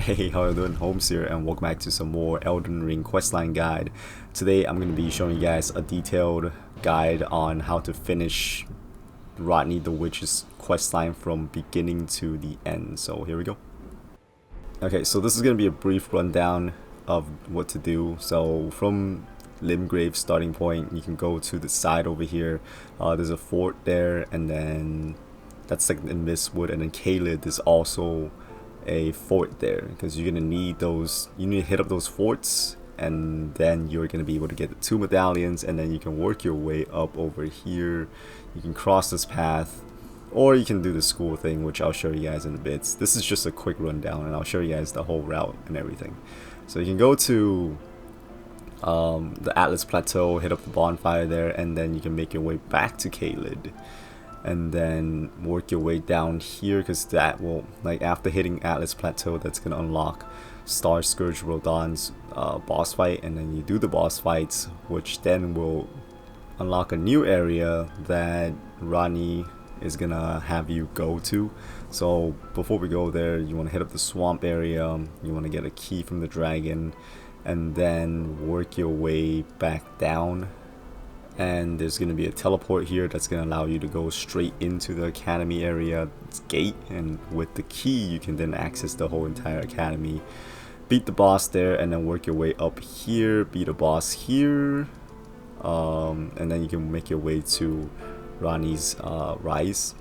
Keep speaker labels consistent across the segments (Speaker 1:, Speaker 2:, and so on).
Speaker 1: Hey, how you doing? Holmes here, and welcome back to some more Elden Ring Questline guide. Today I'm going to be showing you guys a detailed guide on how to finish Ranni the Witch's questline from beginning to the end. So here we go. Okay, so this is going to be a brief rundown of what to do. So from Limgrave starting point, you can go to the side over here. There's a fort there, and then that's like in Mistwood, and then Caelid is also a fort there, because you're gonna need those. You need to hit up those forts, and then you're gonna be able to get the 2 medallions, and then you can work your way up over here. You can cross this path, or you can do the school thing, which I'll show you guys in a bit. This is just a quick rundown, and I'll show you guys the whole route and everything. So you can go to the Atlas Plateau, hit up the bonfire there, and then you can make your way back to Caelid, and then work your way down here, because that will, like, after hitting Atlas Plateau, that's gonna unlock Star Scourge Radahn's boss fight, and then you do the boss fights, which then will unlock a new area that Ranni is gonna have you go to. So before we go there, you want to hit up the swamp area, you want to get a key from the dragon, and then work your way back down. And there's going to be a teleport here that's going to allow you to go straight into the academy area gate, and with the key you can then access the whole entire academy, beat the boss there, and then work your way up here, beat a boss here, and then you can make your way to Ranni's rise.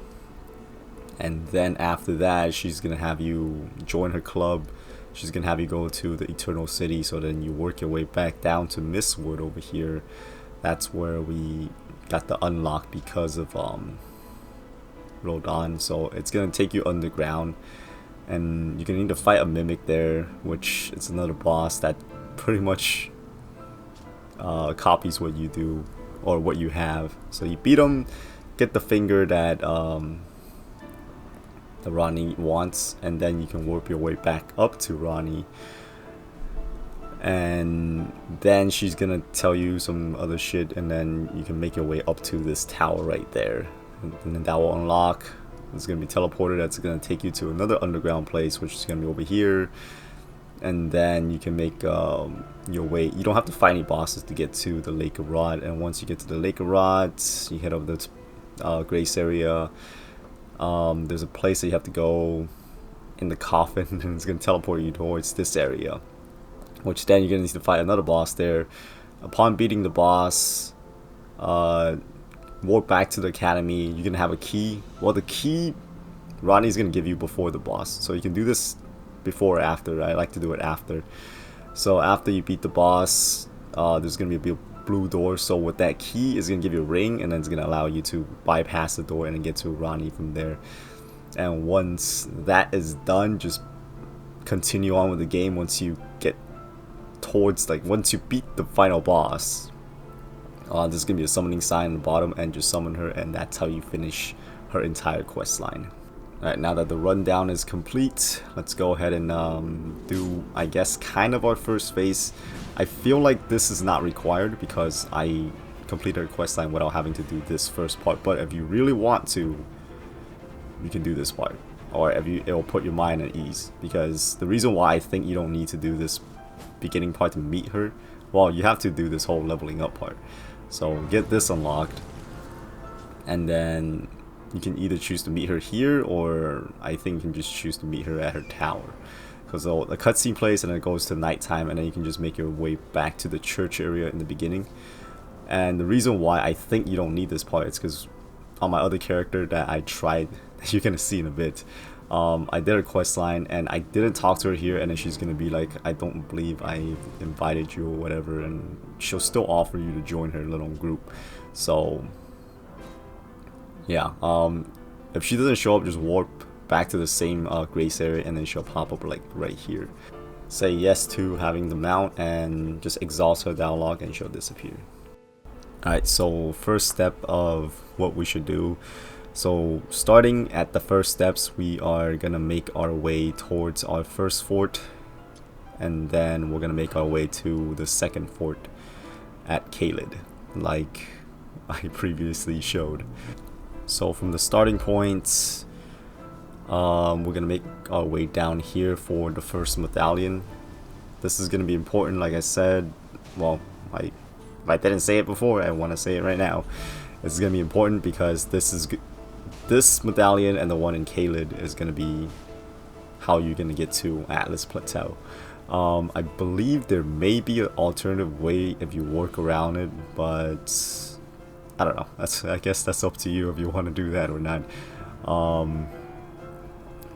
Speaker 1: And then after that, she's going to have you join her club. She's going to have you go to the Eternal City, so then you work your way back down to Mistwood over here. That's where we got the unlock because of Radahn. So it's gonna take you underground, and you're gonna need to fight a mimic there, which is another boss that pretty much copies what you do or what you have. So you beat him, get the finger that the Ranni wants, and then you can warp your way back up to Ranni. And then she's gonna tell you some other shit, and then you can make your way up to this tower right there, and then that will unlock. It's gonna be teleported. That's gonna take you to another underground place, which is gonna be over here. And then you can make your way. You don't have to fight any bosses to get to the Lake of Rod, and once you get to the Lake of Rod, you head over the Grace area. There's a place that you have to go in the coffin, and it's gonna teleport you towards this area, which then you're going to need to fight another boss there. Upon beating the boss, walk back to the academy. You're going to have a key. Well, the key Ranni's going to give you before the boss. So you can do this before or after. I like to do it after. So after you beat the boss, there's going to be a blue door. So with that key, it's going to give you a ring, and then it's going to allow you to bypass the door and then get to Ranni from there. And once that is done, just continue on with the game. Once you get towards, like, once you beat the final boss, there's gonna be a summoning sign on the bottom, and just summon her, and that's how you finish her entire quest line. Alright, now that the rundown is complete, let's go ahead and do, I guess, kind of our first phase. I feel like this is not required because I completed a quest line without having to do this first part, but if you really want to, you can do this part, or if you, it'll put your mind at ease, because the reason why I think you don't need to do this beginning part to meet her, well, you have to do this whole leveling up part. So get this unlocked, and then you can either choose to meet her here, or I think you can just choose to meet her at her tower, because the cutscene plays and then it goes to nighttime, and then you can just make your way back to the church area in the beginning. And the reason why I think you don't need this part is because on my other character that I tried, that you're gonna see in a bit, I did a quest line and I didn't talk to her here, and then she's gonna be like, I don't believe I invited you or whatever, and she'll still offer you to join her little group. So yeah, if she doesn't show up, just warp back to the same grace area, and then she'll pop up like right here. Say yes to having the mount, and just exhaust her dialogue, and she'll disappear. Alright, so first step of what we should do. So starting at the first steps, we are gonna make our way towards our first fort, and then we're gonna make our way to the second fort at Caelid, like I previously showed. So from the starting point, We're gonna make our way down here for the first medallion. This is gonna be important, like I said. Well, if I didn't say it before, I want to say it right now. This is gonna be important because this medallion and the one in Caelid is gonna be how you're gonna get to Atlas Plateau. I believe there may be an alternative way if you work around it, but I don't know. I guess that's up to you if you want to do that or not.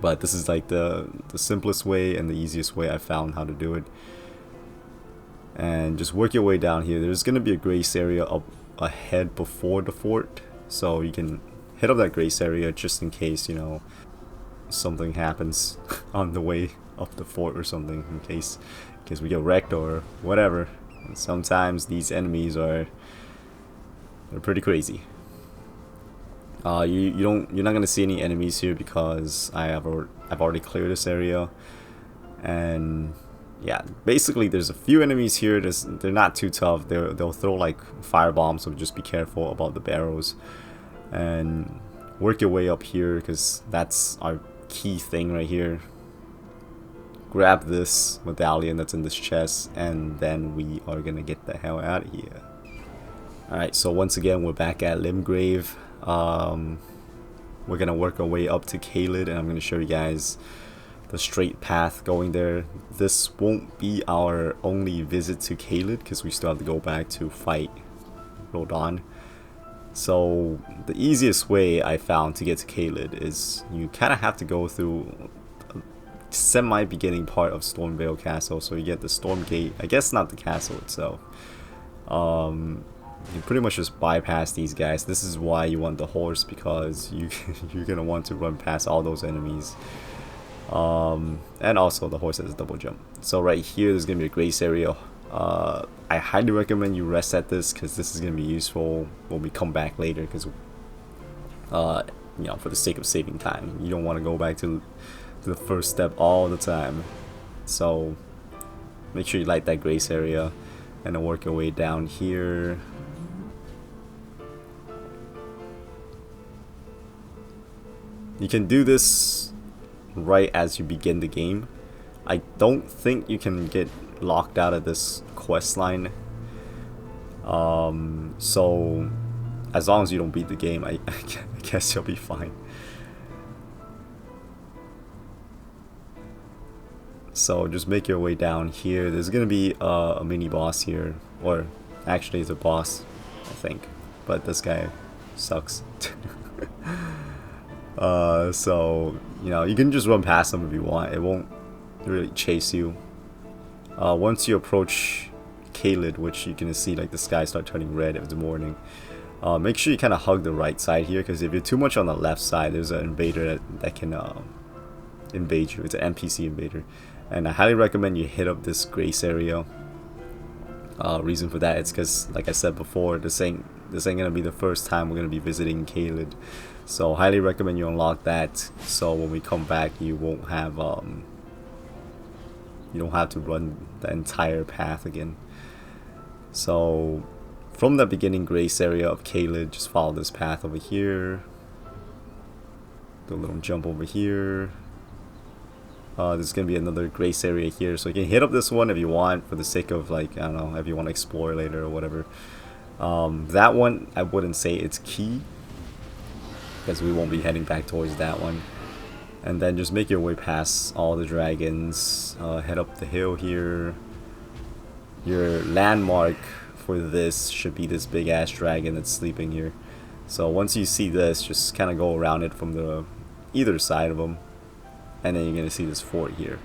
Speaker 1: But this is like the simplest way and the easiest way I found how to do it. And just work your way down here. There's gonna be a grace area up ahead before the fort, so you can hit up that grace area just in case, you know, something happens on the way up the fort or something, in case we get wrecked or whatever. And sometimes these enemies they're pretty crazy. You're not gonna see any enemies here because I've already cleared this area. And yeah, basically there's a few enemies here. They're not too tough. They'll throw like fire bombs, so just be careful about the barrels. And work your way up here because that's our key thing right here. Grab this medallion that's in this chest, and then we are gonna get the hell out of here. Alright, so once again we're back at Limgrave. We're gonna work our way up to Caelid, and I'm gonna show you guys the straight path going there. This won't be our only visit to Caelid because we still have to go back to fight Radahn. So the easiest way I found to get to Caelid is you kind of have to go through semi-beginning part of Stormveil Castle. So you get the Storm Gate, I guess not the castle itself. You pretty much just bypass these guys. This is why you want the horse, because you're gonna want to run past all those enemies. And also the horse has a double jump. So right here there's gonna be a grace area. I highly recommend you rest at this because this is gonna be useful when we come back later, because you know, for the sake of saving time, you don't want to go back to the first step all the time. So make sure you light that grace area and then work your way down here. You can do this right as you begin the game. I don't think you can get locked out of this quest line. So as long as you don't beat the game, I guess you'll be fine. So just make your way down here. There's gonna be a mini boss here, or actually it's a boss, I think, but this guy sucks. So you know, you can just run past him if you want. It won't really chase you. Once you approach Caelid, which you can see like the sky start turning red in the morning, make sure you kind of hug the right side here, because if you're too much on the left side, there's an invader that can invade you. It's an NPC invader. And I highly recommend you hit up this grace area. Reason for that is because, like I said before, this ain't gonna be the first time we're gonna be visiting Caelid. So highly recommend you unlock that, so when we come back you won't have you don't have to run the entire path again. So from the beginning grace area of Caelid, just follow this path over here. Do a little jump over here. There's gonna be another grace area here, so you can hit up this one if you want, for the sake of, like, I don't know, if you want to explore later or whatever. That one I wouldn't say it's key, because we won't be heading back towards that one. And then just make your way past all the dragons, head up the hill here. Your landmark for this should be this big ass dragon that's sleeping here. So once you see this, just kind of go around it from the either side of them, and then you're gonna see this fort here.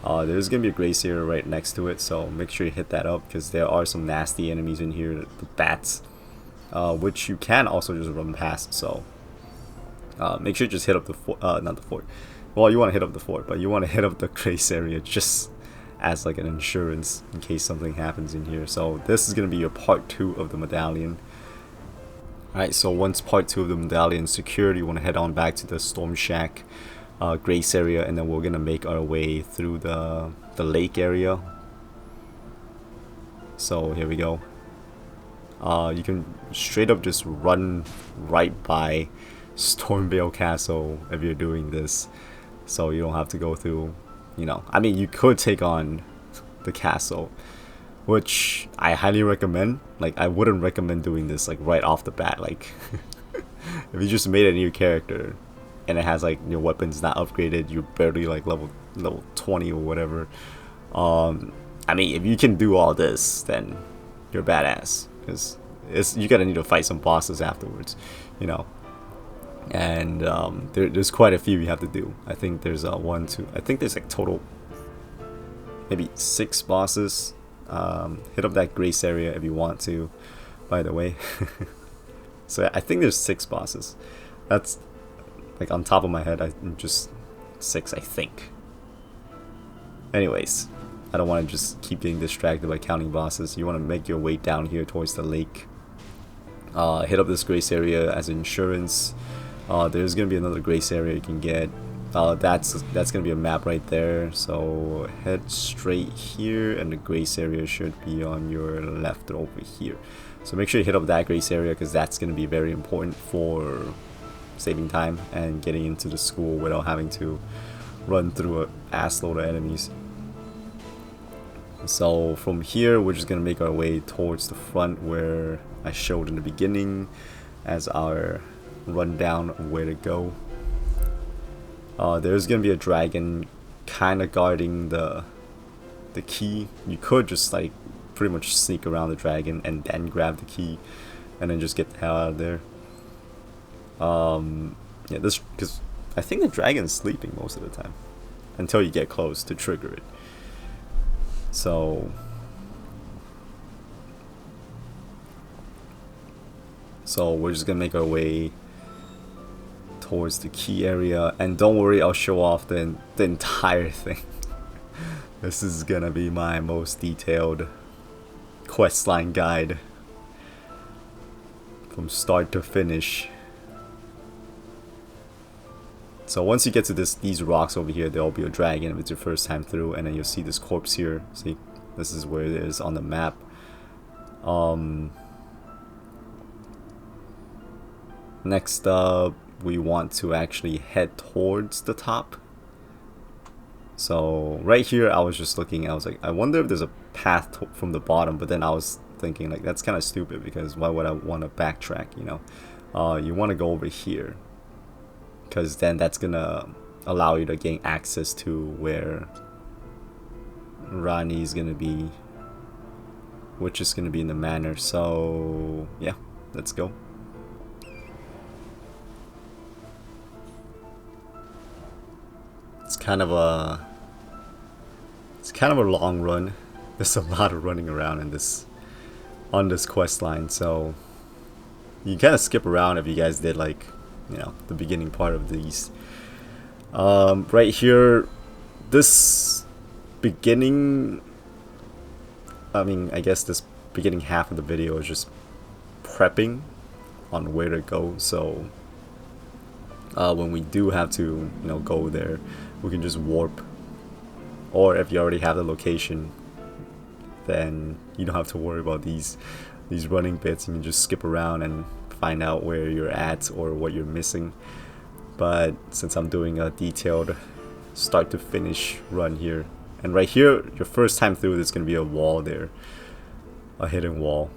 Speaker 1: There's gonna be a grace area right next to it, so make sure you hit that up, because there are some nasty enemies in here, the bats, which you can also just run past. So make sure you just hit up the fort, not the fort. Well, you want to hit up the fort, but you want to hit up the grace area just as like an insurance in case something happens in here. So this is gonna be your part 2 of the medallion. Alright, so once part 2 of the medallion is secured, you want to head on back to the Storm Shack grace area, and then we're gonna make our way through the lake area. So here we go. You can straight up just run right by Stormveil Castle if you're doing this. so you don't have to go through, you know, I mean, you could take on the castle, which I highly recommend. Like, I wouldn't recommend doing this like right off the bat. Like, if you just made a new character and it has like your weapons not upgraded, you're barely like level 20 or whatever. I mean, if you can do all this, then you're badass, because you're gonna need to fight some bosses afterwards, you know. And there's quite a few you have to do. I think there's one, two. I think there's like total maybe 6 bosses. Hit up that grace area if you want to, by the way. So I think there's 6 bosses. That's like on top of my head. I'm just 6, I think. Anyways, I don't want to just keep getting distracted by counting bosses. You want to make your way down here towards the lake. Hit up this grace area as insurance. There's gonna be another grace area you can get. That's gonna be a map right there. So head straight here, and the grace area should be on your left over here. So make sure you hit up that grace area, because that's gonna be very important for saving time and getting into the school without having to run through a ass load of enemies. So from here, we're just gonna make our way towards the front where I showed in the beginning as our rundown of where to go. There's gonna be a dragon kind of guarding the key. You could just like pretty much sneak around the dragon and then grab the key and then just get the hell out of there. Yeah, this, because I think the dragon's sleeping most of the time until you get close to trigger it. So we're just gonna make our way towards the key area, and don't worry, I'll show off the entire thing. This is gonna be my most detailed questline guide from start to finish. So once you get to these rocks over here, there'll be a dragon if it's your first time through, and then you'll see this corpse here. See, this is where it is on the map. Next up, we want to actually head towards the top. So right here, I was just looking, I was like, I wonder if there's a path from the bottom, but then I was thinking like, that's kind of stupid, because why would I want to backtrack, you know? You want to go over here, because then that's gonna allow you to gain access to where Ranni is gonna be, which is gonna be in the manor. So yeah, let's go. It's kind of a long run. There's a lot of running around in on this quest line, so you kind of skip around if you guys did like, you know, the beginning part of these. Right here, this beginning, I guess this beginning half of the video is just prepping on where to go, so when we do have to, you know, go there, we can just warp. Or if you already have the location, then you don't have to worry about these running bits. You can just skip around and find out where you're at or what you're missing. But since I'm doing a detailed start to finish run here, and right here, your first time through, there's gonna be a wall there, a hidden wall.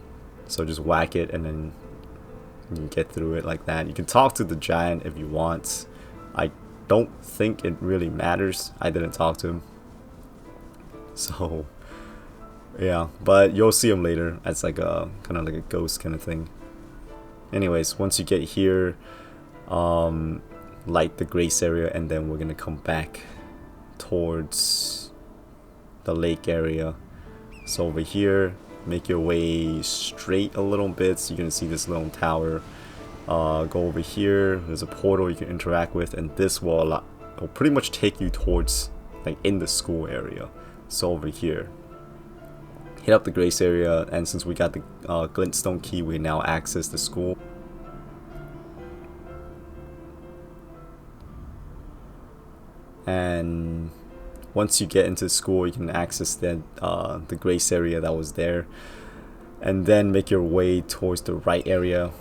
Speaker 1: So just whack it and then you can get through it like that. You can talk to the giant if you want. I don't think it really matters. I didn't talk to him, so yeah, but you'll see him later. It's like a kind of like a ghost kind of thing. Anyways, once you get here, light the grace area, and then we're gonna come back towards the lake area. So over here, make your way straight a little bit, so you're gonna see this little tower. Go over here, there's a portal you can interact with, and this will pretty much take you towards like in the school area. So over here, hit up the grace area, and since we got the glintstone key, we now access the school. And once you get into school, you can access the grace area that was there, and then make your way towards the right area.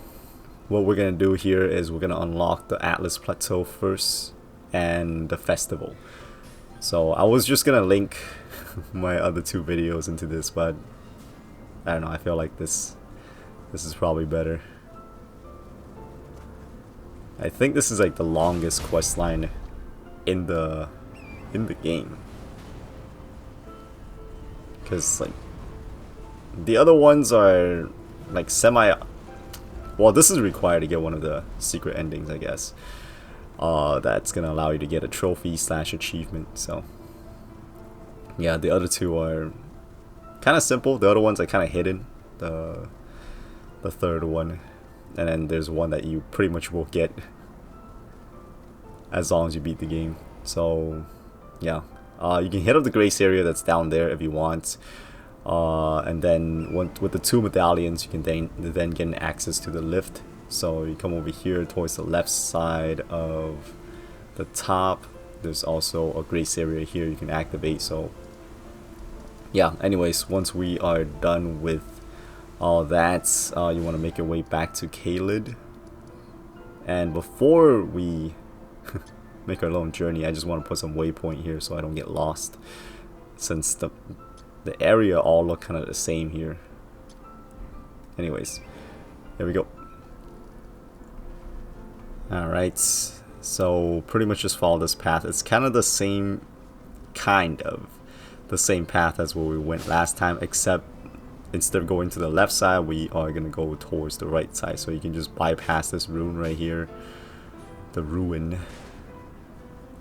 Speaker 1: What we're gonna do here is we're gonna unlock the Atlas Plateau first. and the festival. So I was just gonna link my other 2 videos into this, but I don't know, I feel like this is probably better. I think this is like the longest quest line in the game, because like the other ones are like semi. Well, this is required to get one of the secret endings, I guess. That's gonna allow you to get a trophy / achievement. So yeah, the other 2 are kind of simple. The other ones are kind of hidden. The third one, and then there's one that you pretty much will get as long as you beat the game. So yeah, you can hit up the grace area that's down there if you want, and then with the 2 medallions you can then get access to the lift. So you come over here towards the left side of the top. There's also a grace area here you can activate. So yeah, anyways, once we are done with all that, you want to make your way back to Caelid. And before we make our long journey, I just want to put some waypoint here so I don't get lost, since the area all look kind of the same here. Anyways, there we go. Alright, so pretty much just follow this path. It's kind of the same path as where we went last time, except instead of going to the left side, we are going to go towards the right side. So you can just bypass this ruin right here, the ruin,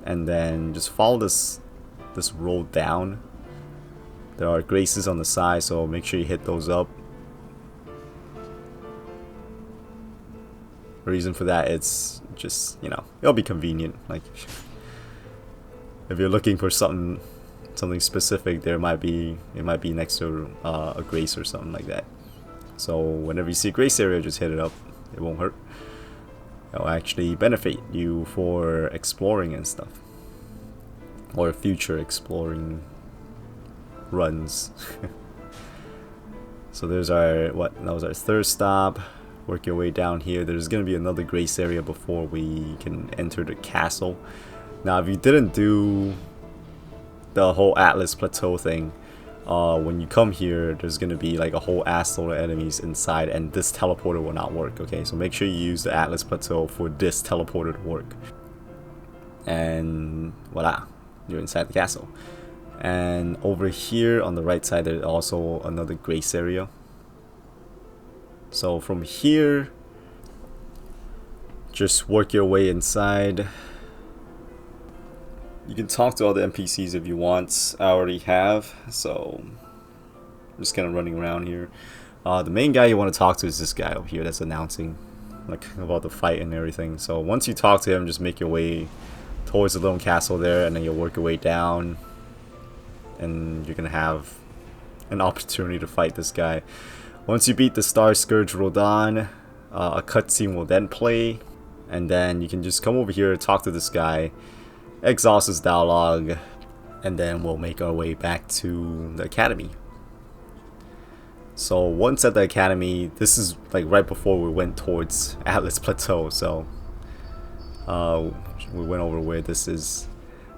Speaker 1: and then just follow this road down. There are graces on the side, so make sure you hit those up. The reason for that, it's just, you know, it'll be convenient. Like if you're looking for something specific, it might be next to a grace or something like that. So whenever you see a grace area, just hit it up. It won't hurt. It'll actually benefit you for exploring and stuff, or future exploring runs. So there's that was our 3rd stop. Work your way down here. There's gonna be another grace area before we can enter the castle. Now if you didn't do the whole Atlas Plateau thing, when you come here, there's gonna be like a whole ass load of enemies inside, and this teleporter will not work. Okay, so make sure you use the Atlas Plateau for this teleporter to work. And voila, you're inside the castle. And over here on the right side, there's also another grace area. So from here, just work your way inside. You can talk to all the NPCs if you want. I already have, so I'm just kind of running around here. The main guy you want to talk to is this guy over here that's announcing like about the fight and everything. So once you talk to him, just make your way towards the little castle there, and then you'll work your way down, and you're gonna have an opportunity to fight this guy. Once you beat the Star Scourge Radahn, a cutscene will then play, and then you can just come over here, talk to this guy, exhaust his dialogue, and then we'll make our way back to the academy. So once at the academy, this is like right before we went towards Atlas Plateau, so we went over where this is.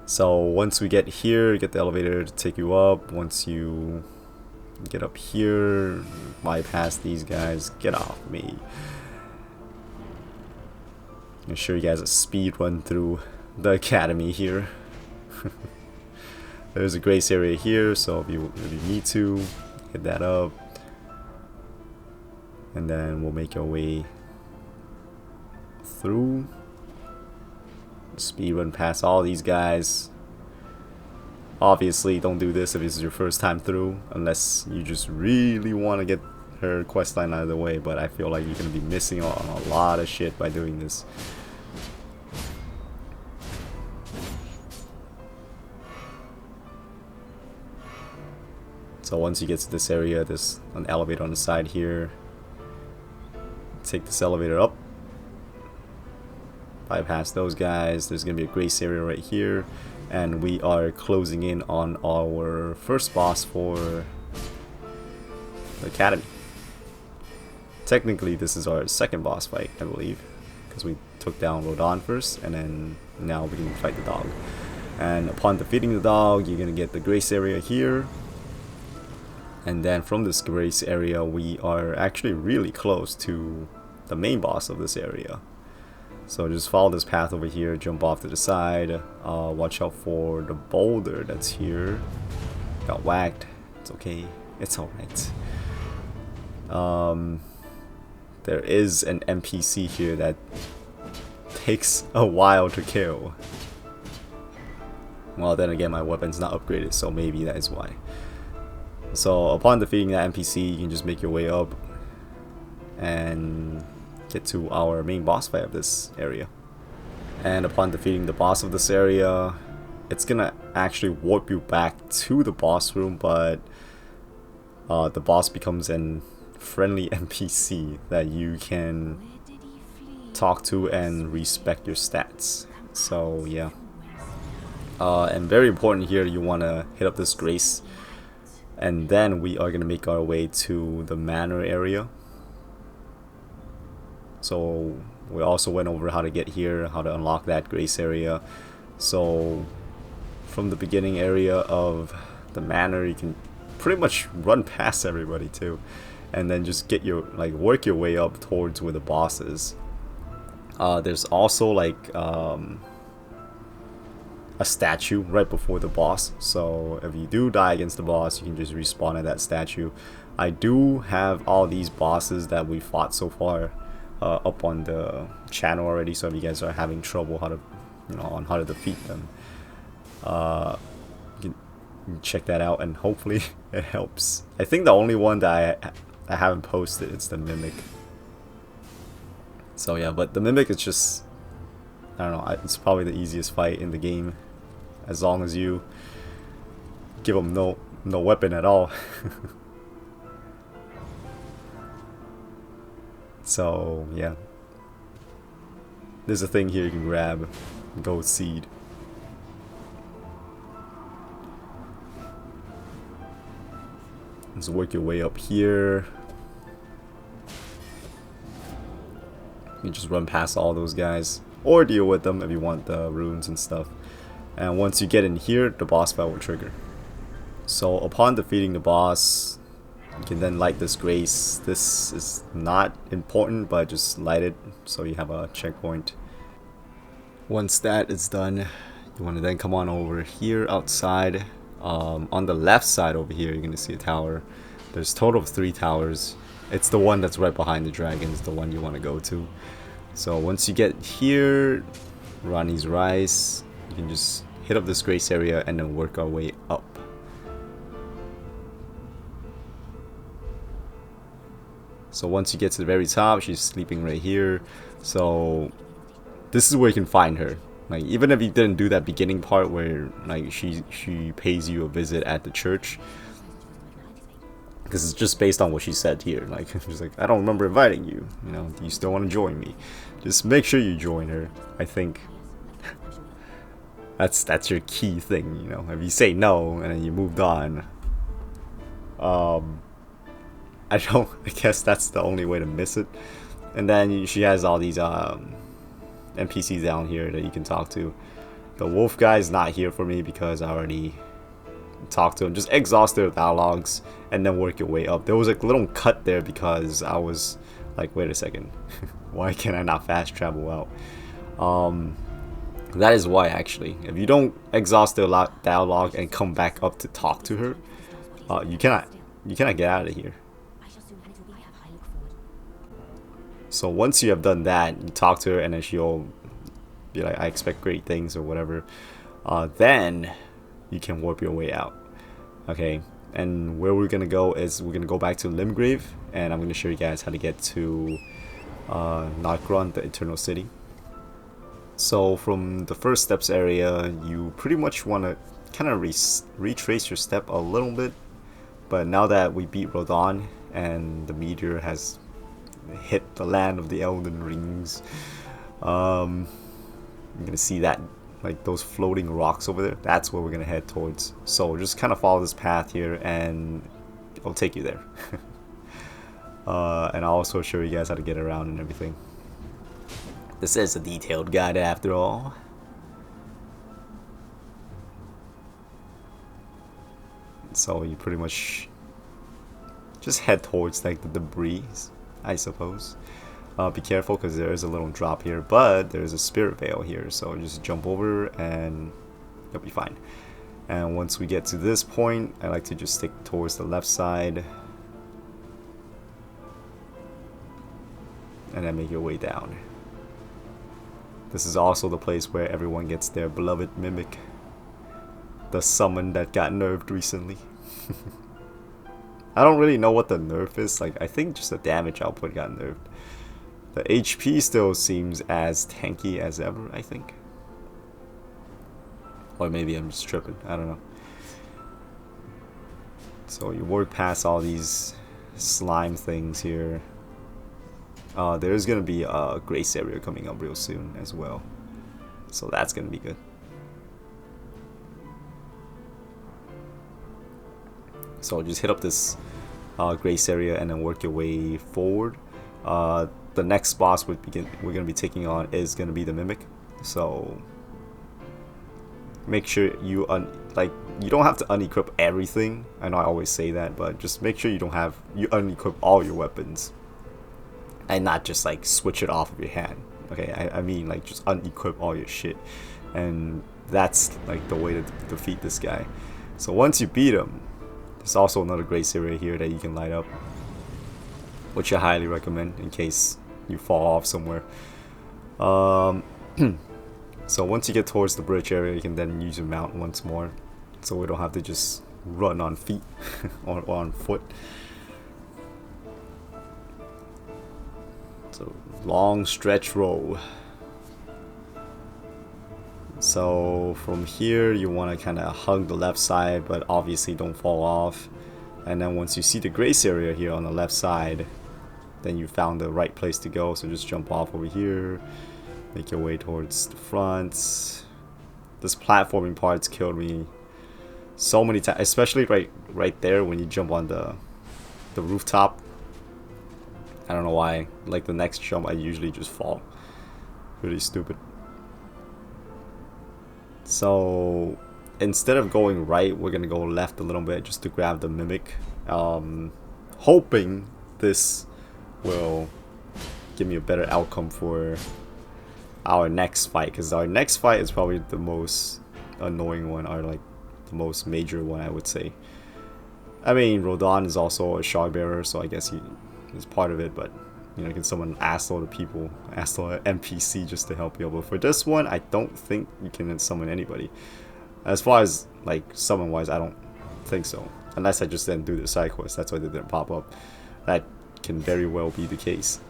Speaker 1: So once we get here, get the elevator to take you up. Once you get up here, bypass these guys, get off me. I'm show you guys a speed run through the academy here. There's a grace area here, so if you need to, hit that up, and then we'll make our way through. Speed run past all these guys. Obviously, don't do this if this is your first time through, unless you just really want to get her questline out of the way, but I feel like you're going to be missing on a lot of shit by doing this. So once you get to this area, there's an elevator on the side here. Take this elevator up. Bypass those guys. There's going to be a grace area right here. And we are closing in on our first boss for the academy. Technically, this is our second boss fight, I believe, because we took down Radahn first, and then now we can fight the dog. And upon defeating the dog, you're gonna get the grace area here. And then from this grace area, we are actually really close to the main boss of this area. So just follow this path over here, jump off to the side, watch out for the boulder that's here. Got whacked, it's okay, it's alright. There is an NPC here that takes a while to kill. Well, then again, my weapon's not upgraded, so maybe that is why. So upon defeating that NPC, you can just make your way up and get to our main boss fight of this area. And upon defeating the boss of this area, it's gonna actually warp you back to the boss room, but the boss becomes an friendly NPC that you can talk to and respect your stats. So yeah. And very important here, you want to hit up this grace, and then we are going to make our way to the manor area. So we also went over how to get here, how to unlock that grace area. So from the beginning area of the manor, you can pretty much run past everybody too, and then just get your work your way up towards where the boss is. There's also a statue right before the boss, so if you do die against the boss, you can just respawn at that statue. I do have all these bosses that we fought so far up on the channel already, so if you guys are having trouble on how to defeat them, you can check that out, and hopefully it helps. I think the only one that I haven't posted is the Mimic. So yeah, but the Mimic is just, I don't know, it's probably the easiest fight in the game, as long as you give them no weapon at all. So yeah, there's a thing here you can grab, gold seed. Let's work your way up here. You just run past all those guys, or deal with them if you want the runes and stuff. And once you get in here, the boss fight will trigger. So upon defeating the boss, you can then light this grace. This is not important, but just light it so you have a checkpoint. Once that is done, you want to then come on over here outside. On the left side over here, you're going to see a tower. There's a total of 3 towers. It's the one that's right behind the dragons, the one you want to go to. So once you get here, Ranni's Rise, you can just hit up this grace area and then work our way up. So once you get to the very top, she's sleeping right here. So this is where you can find her. Like, even if you didn't do that beginning part where like she pays you a visit at the church, because it's just based on what she said here. Like, she's like, I don't remember inviting you. You know, do you still want to join me? Just make sure you join her. I think that's your key thing. You know, if you say no and then you moved on, I guess that's the only way to miss it. And then she has all these NPCs down here that you can talk to. The wolf guy is not here for me because I already talked to him. Just exhaust their dialogues and then work your way up. There was a little cut there because I was like, wait a second, why can I not fast travel out? That is why, actually. If you don't exhaust their dialogue and come back up to talk to her, you cannot get out of here. So once you have done that, you talk to her and then she'll be like, I expect great things or whatever. Then you can warp your way out. Okay, and where we're gonna go is we're gonna go back to Limgrave, and I'm gonna show you guys how to get to Nokron, the Eternal City. So from the first steps area, you pretty much want to kind of retrace your step a little bit. But now that we beat Radahn and the meteor has hit the land of the Elden Rings, you're gonna see that, like, those floating rocks over there. That's where we're gonna head towards. So just kind of follow this path here and it'll take you there. And I'll also show you guys how to get around and everything. This is a detailed guide after all. So you pretty much just head towards like the debris, I suppose. Be careful because there is a little drop here, but there's a spirit veil here, so just jump over and you'll be fine. And once we get to this point, I like to just stick towards the left side and then make your way down. This is also the place where everyone gets their beloved mimic, the summon that got nerfed recently. I don't really know what the nerf is. Like, I think just the damage output got nerfed. The HP still seems as tanky as ever, I think. Or maybe I'm just tripping, I don't know. So you work past all these slime things here. There's gonna be a grace area coming up real soon as well. So that's gonna be good. So just hit up this grace area and then work your way forward. The next boss we're gonna be taking on is gonna be the mimic. So make sure you you don't have to unequip everything. I know I always say that, but just make sure you unequip all your weapons and not just like switch it off of your hand. Okay, I mean like just unequip all your shit, and that's like the way to defeat this guy. So once you beat him, there's also another grace area here that you can light up, which I highly recommend in case you fall off somewhere. So once you get towards the bridge area, you can then use your mount once more, so we don't have to just run on feet or on foot. So long stretch row. So from here you want to kind of hug the left side, but obviously don't fall off. And then once you see the grace area here on the left side, then you found the right place to go. So just jump off over here, make your way towards the front. This platforming part's killed me so many times, especially right there when you jump on the rooftop. I don't know why. Like the next jump, I usually just fall. Really stupid. So instead of going right, we're gonna go left a little bit just to grab the mimic, hoping this will give me a better outcome for our next fight, because our next fight is probably the most annoying one, or like the most major one, I would say. I mean, Radahn is also a shard bearer, so I guess he is part of it, but you know, you can summon Astel to people, Astel NPC just to help you out. But for this one, I don't think you can summon anybody. As far as like summon wise, I don't think so, unless I just didn't do the side quest. That's why they didn't pop up. That can very well be the case.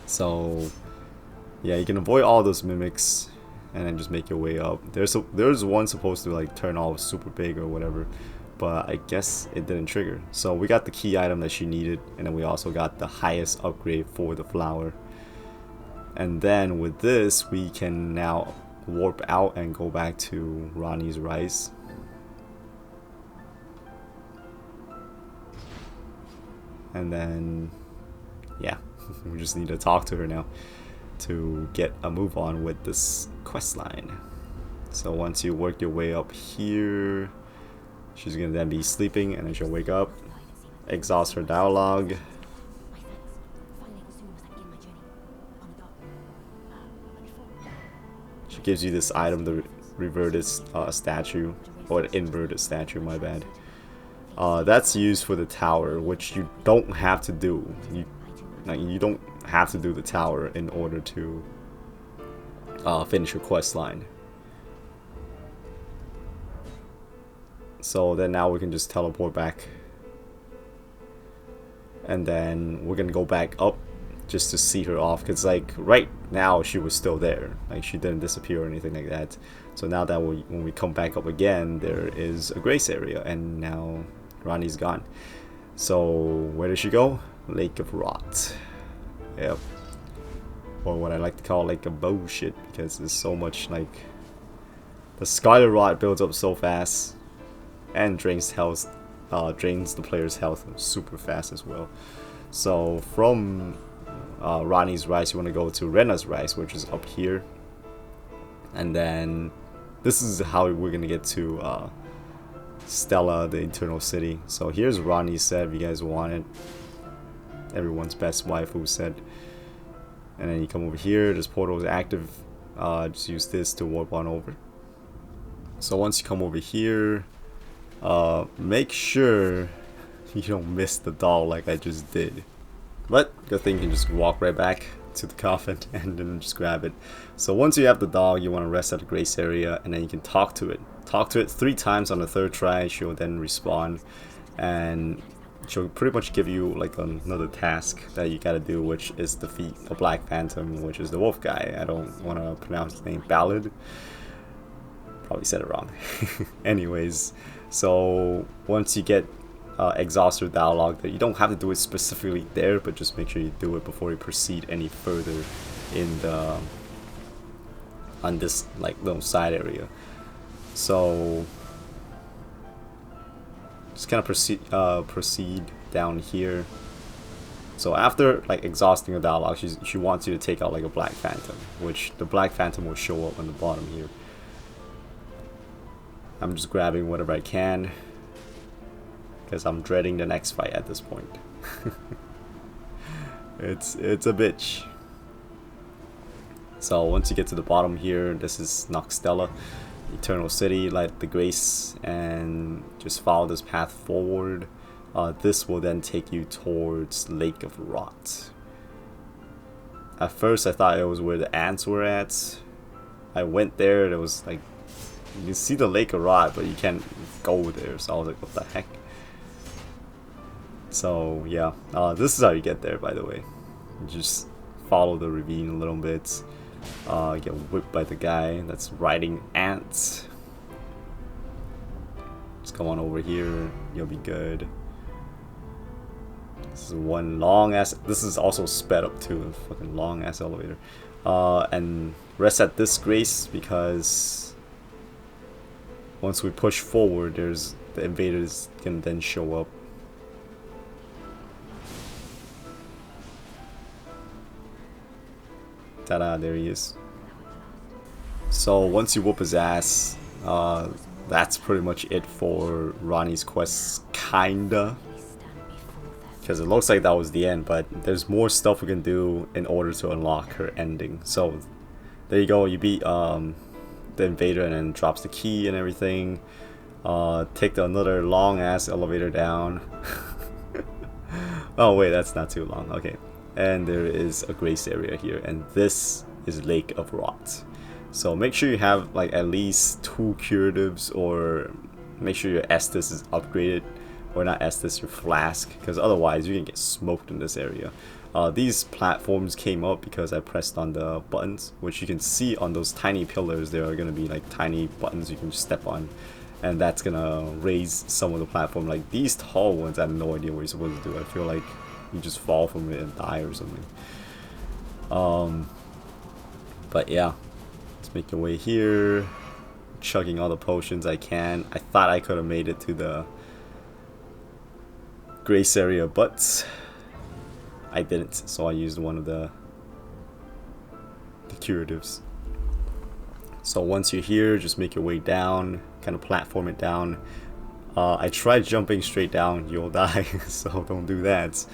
Speaker 1: So yeah, you can avoid all those mimics and then just make your way up. There's one supposed to like turn off super big or whatever, but I guess it didn't trigger. So we got the key item that she needed, and then we also got the highest upgrade for the flower. And then with this, we can now warp out and go back to Ranni's Rise. And then yeah, we just need to talk to her now to get a move on with this quest line. So once you work your way up here, she's gonna then be sleeping, and then she'll wake up, exhaust her dialogue. She gives you this item, the reverted statue, or the inverted statue, my bad. That's used for the tower, which you don't have to do. You don't have to do the tower in order to finish your quest line. So then now we can just teleport back, and then we're gonna go back up just to see her off, because like right now she was still there, like she didn't disappear or anything like that. So now that when we come back up again, there is a grace area, and now Ranni's gone. So where did she go? Lake of Rot. Yep. Or what I like to call like a bullshit, because there's so much, like the Scarlet Rot builds up so fast and drains the player's health super fast as well. So from Ranni's Rise, you want to go to Renna's Rise, which is up here. And then this is how we're gonna get to Stella, the Eternal City. So here's Ranni's set if you guys want it. Everyone's best waifu set. And then you come over here, this portal is active. Just use this to warp on over. So once you come over here, make sure you don't miss the doll like I just did. But good thing you can just walk right back to the coffin and then just grab it. So once you have the dog, you want to rest at the grace area, and then you can talk to it. Talk to it 3 times on the 3rd try. She'll then respawn, and she'll pretty much give you like another task that you gotta do, which is defeat a Black Phantom, which is the wolf guy. I don't want to pronounce his name. Ballad. Probably said it wrong. Anyways, so once you get exhausted dialogue, that you don't have to do it specifically there, but just make sure you do it before you proceed any further in the on this like little side area. So just kind of proceed down here. So after like exhausting the dialogue, she wants you to take out like a Black Phantom, which the Black Phantom will show up on the bottom here. I'm just grabbing whatever I can because I'm dreading the next fight at this point. It's a bitch. So once you get to the bottom here, this is Nokstella, Eternal City, light the grace, and just follow this path forward. This will then take you towards Lake of Rot. At first I thought it was where the ants were at. I went there, there was like, you can see the Lake of Rot, but you can't go there, so I was like, what the heck? So yeah, this is how you get there, by the way. You just follow the ravine a little bit, get whipped by the guy that's riding ants. Just come on over here, you'll be good. This is one long ass, this is also sped up too, fucking long ass elevator. And rest at this grace, because once we push forward, there's the invaders can then show up. Ta-da, there he is. So once you whoop his ass, that's pretty much it for Ranni's quests, kinda. Because it looks like that was the end, but there's more stuff we can do in order to unlock her ending. So there you go, you beat the invader and then drops the key and everything. Take another long ass elevator down. Oh wait, that's not too long. Okay, and there is a grace area here, and this is Lake of Rot. So make sure you have like at least 2 curatives, or make sure your Estus is upgraded, or not Estus, your flask, because otherwise you can get smoked in this area. These platforms came up because I pressed on the buttons, which you can see on those tiny pillars. There are going to be like tiny buttons you can step on, and that's going to raise some of the platform. Like these tall ones, I have no idea what you're supposed to do. I feel like you just fall from it and die or something. But yeah, let's make your way here, chugging all the potions I can. I thought I could have made it to the grace area, but I didn't, so I used one of the curatives. So once you're here, just make your way down, kind of platform it down. I tried jumping straight down, you'll die, so don't do that.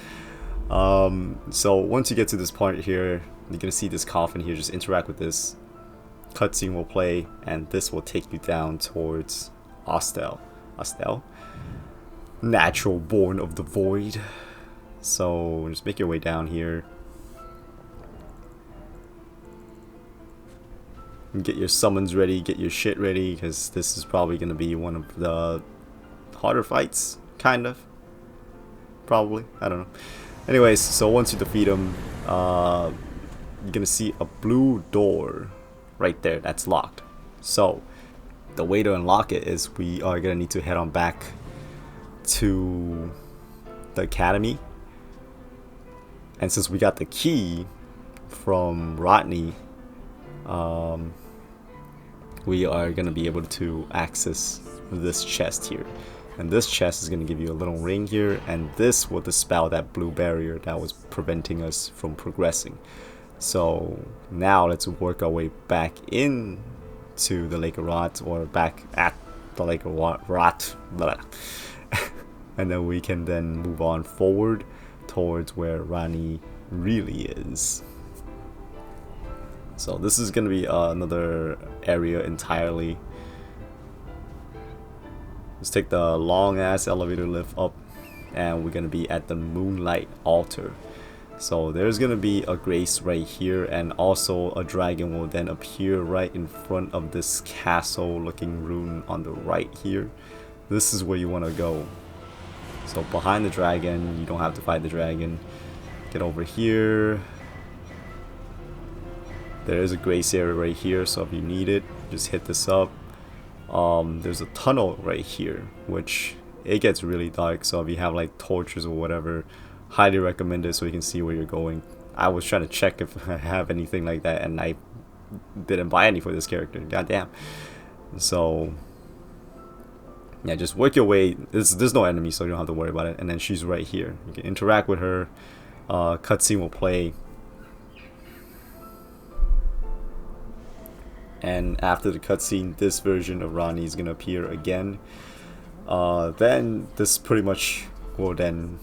Speaker 1: So once you get to this part here, you're gonna see this coffin here. Just interact with this. Cutscene will play, and this will take you down towards Astel. Astel? Natural born of the void. So just make your way down here. Get your summons ready, get your shit ready, because this is probably gonna be one of the harder fights, kind of. Probably, I don't know. Anyways, so once you defeat him, you're gonna see a blue door right there that's locked. So the way to unlock it is we are gonna need to head on back to the academy, and since we got the key from Ranni, we are gonna be able to access this chest here. And this chest is going to give you a little ring here, and this will dispel that blue barrier that was preventing us from progressing. So now let's work our way back in to the Lake of Rot, or back at the Lake of Rot. And then we can then move on forward towards where Ranni really is. So this is going to be another area entirely. Let's take the long ass elevator lift up, and we're going to be at the Moonlight Altar. So there's going to be a grace right here, and also a dragon will then appear right in front of this castle looking rune on the right here. This is where you want to go. So behind the dragon, you don't have to fight the dragon. Get over here. There is a grace area right here, so if you need it, just hit this up. There's a tunnel right here, which it gets really dark, so if you have like torches or whatever, highly recommend it so you can see where you're going. I was trying to check if I have anything like that, and I didn't buy any for this character. Goddamn. So yeah, just work your way. There's no enemy, so you don't have to worry about it. And then she's right here. You can interact with her. Cutscene will play. And after the cutscene, this version of Ranni is gonna appear again. Then this pretty much will then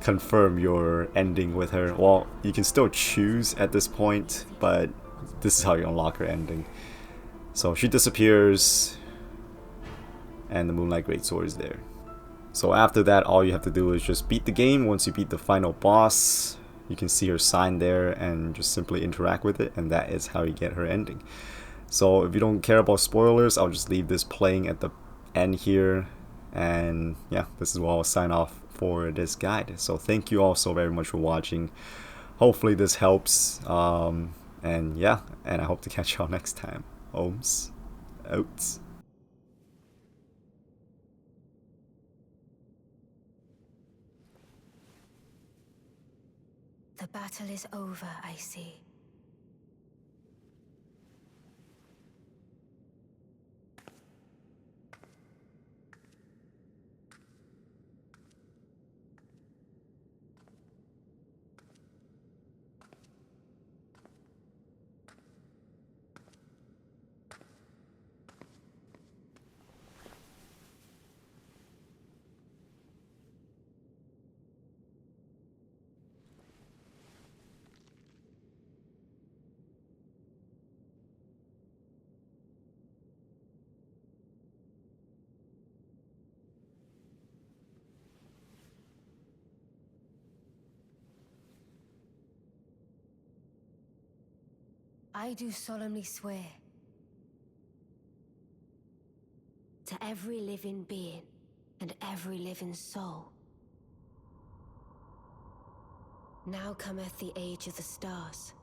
Speaker 1: confirm your ending with her. Well, you can still choose at this point, but this is how you unlock her ending. So she disappears, and the Moonlight Greatsword is there. So after that, all you have to do is just beat the game. Once you beat the final boss, you can see her sign there and just simply interact with it, and that is how you get her ending. So if you don't care about spoilers, I'll just leave this playing at the end here, and yeah, this is where I'll sign off for this guide. So thank you all so very much for watching. Hopefully this helps, and yeah, and I hope to catch y'all next time. Ohms out.
Speaker 2: The battle is over, I see. I do solemnly swear to every living being and every living soul. Now cometh the age of the stars.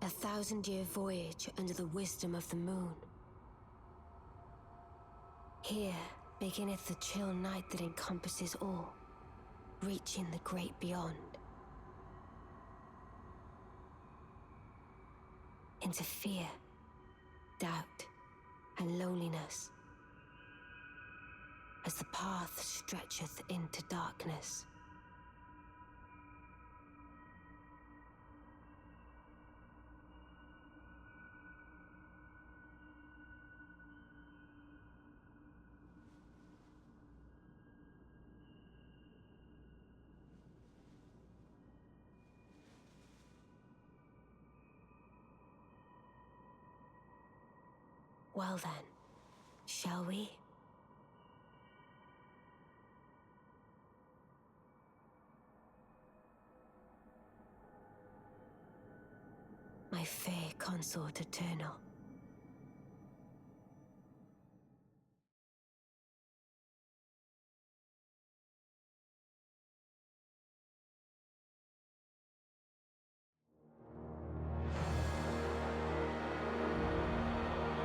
Speaker 2: 1,000-year voyage under the wisdom of the moon. Here beginneth the chill night that encompasses all, reaching the great beyond. Into fear, doubt, and loneliness, as the path stretcheth into darkness. Well then, shall we? My fair consort eternal.